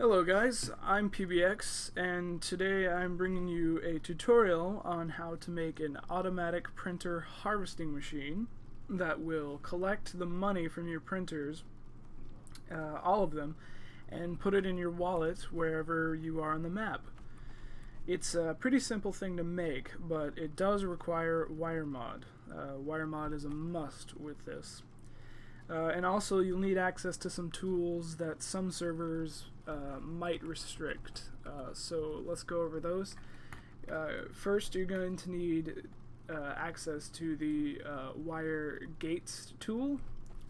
Hello guys, I'm PBX and today I'm bringing you a tutorial on how to make an automatic printer harvesting machine that will collect the money from your printers, all of them, and put it in your wallet wherever you are on the map. It's a pretty simple thing to make, but it does require Wiremod. Wiremod is a must with this. And also you'll need access to some tools that some servers might restrict. So let's go over those. First, you're going to need access to the wire gates tool,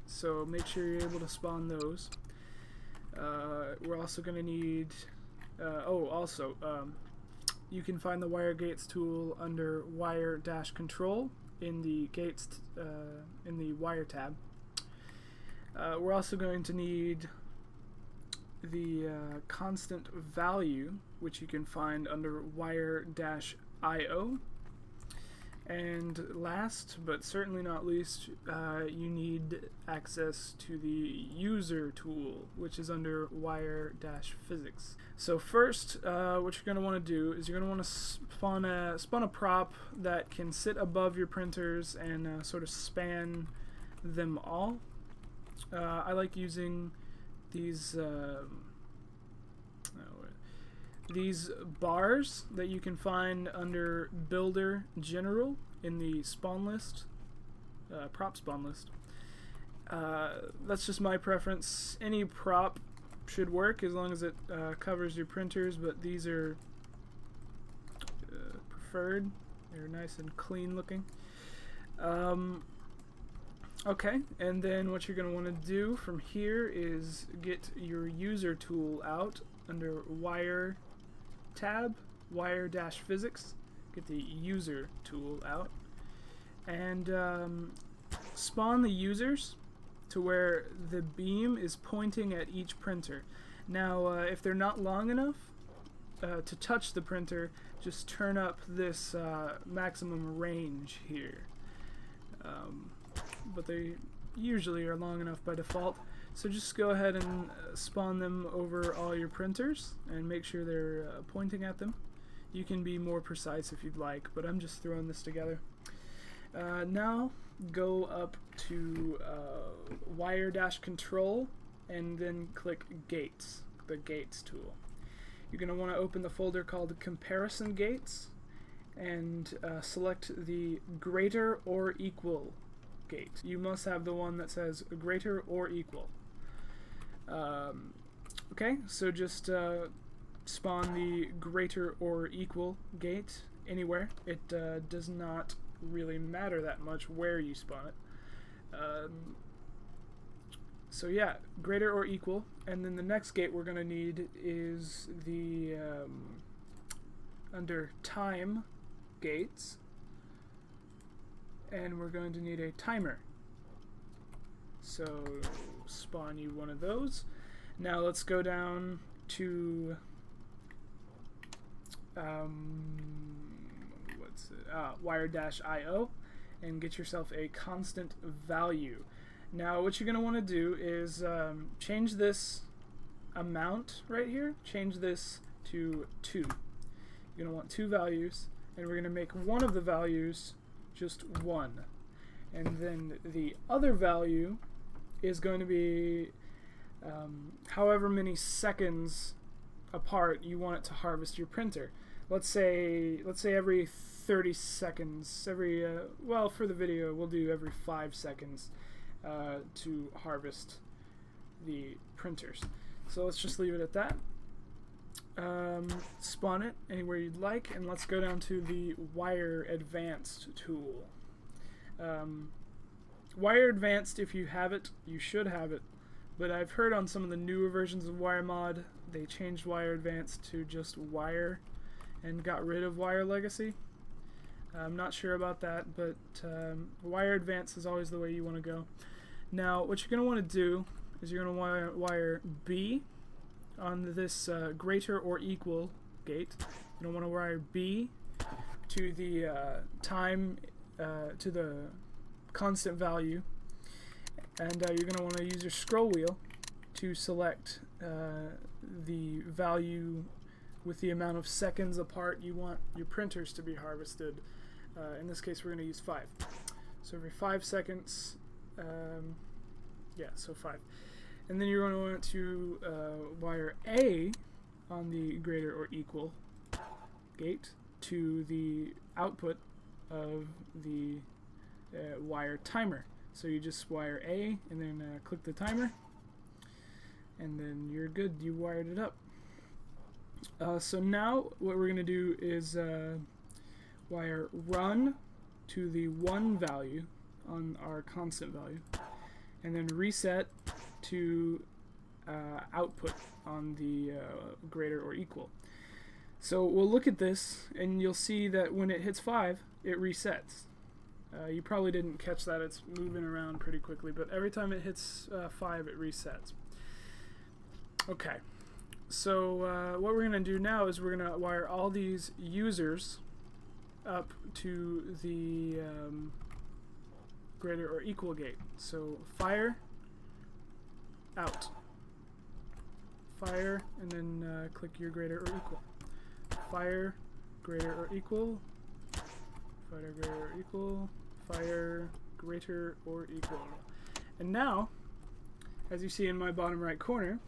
so make sure you're able to spawn those. We're also going to need you can find the wire gates tool under wire-control in the gates in the wire tab. We're also going to need the constant value, which you can find under wire-IO. And last, but certainly not least, you need access to the user tool, which is under wire-physics. So first, what you're going to want to do is you're going to want to spawn a prop that can sit above your printers and sort of span them all. I like using these bars that you can find under Builder General in the spawn list, prop spawn list. That's just my preference. Any prop should work as long as it covers your printers, but these are preferred. They're nice and clean looking. Okay, and then what you're going to want to do from here is get your user tool out under Wire tab, wire-physics, get the user tool out, and spawn the users to where the beam is pointing at each printer. Now, if they're not long enough to touch the printer, just turn up this maximum range here. But they usually are long enough by default, so just go ahead and spawn them over all your printers and make sure they're pointing at them. You can be more precise if you'd like, but I'm just throwing this together. Now go up to wire-control and then click gates, the gates tool. You're going to want to open the folder called comparison gates and select the greater or equal gate. You must have the one that says greater or equal. Okay, so just spawn the greater or equal gate anywhere. It does not really matter that much where you spawn it. So yeah, greater or equal, and then the next gate we're going to need is the under time gates, and we're going to need a timer. So spawn you one of those. Now let's go down to wire-IO and get yourself a constant value. Now what you're going to want to do is change this amount right here, change this to 2. You're going to want 2 values, and we're going to make one of the values just 1. And then the other value is going to be however many seconds apart you want it to harvest your printer. Let's say every 30 seconds, well, for the video we'll do every 5 seconds to harvest the printers. So let's just leave it at that. Spawn it anywhere you'd like, and let's go down to the Wire Advanced tool. Wire Advanced, if you have it, you should have it, but I've heard on some of the newer versions of Wiremod they changed Wire Advanced to just Wire and got rid of Wire Legacy. I'm not sure about that, but Wire Advanced is always the way you want to go. Now what you're going to want to do is you're going to wire B on this greater or equal gate. You don't want to wire B to the time, to the constant value, and you're going to want to use your scroll wheel to select the value with the amount of seconds apart you want your printers to be harvested. In this case, we're going to use 5. So every 5 seconds, yeah, so 5. And then you're going to want to wire A on the greater or equal gate to the output of the wire timer. So you just wire A and then click the timer, and then you're good. You wired it up. So now what we're going to do is wire run to the 1 value on our constant value, and then reset to output on the greater or equal. So we'll look at this, and you'll see that when it hits 5, it resets. You probably didn't catch that. It's moving around pretty quickly, but every time it hits 5, it resets. Okay, so what we're going to do now is we're going to wire all these users up to the greater or equal gate. So fire, out, fire, and then click your greater or equal. Fire, greater or equal, fire, greater or equal, fire, greater or equal. And now, as you see in my bottom right corner,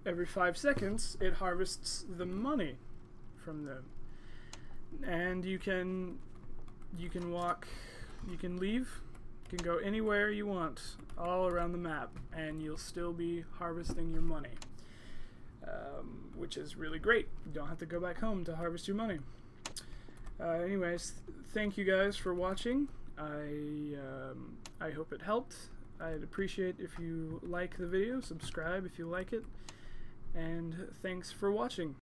every 5 seconds it harvests the money from them. And you can walk, you can leave, you can go anywhere you want all around the map, and you'll still be harvesting your money. Which is really great. You don't have to go back home to harvest your money. Anyways, thank you guys for watching. I hope it helped. I'd appreciate if you like the video, subscribe if you like it, and thanks for watching.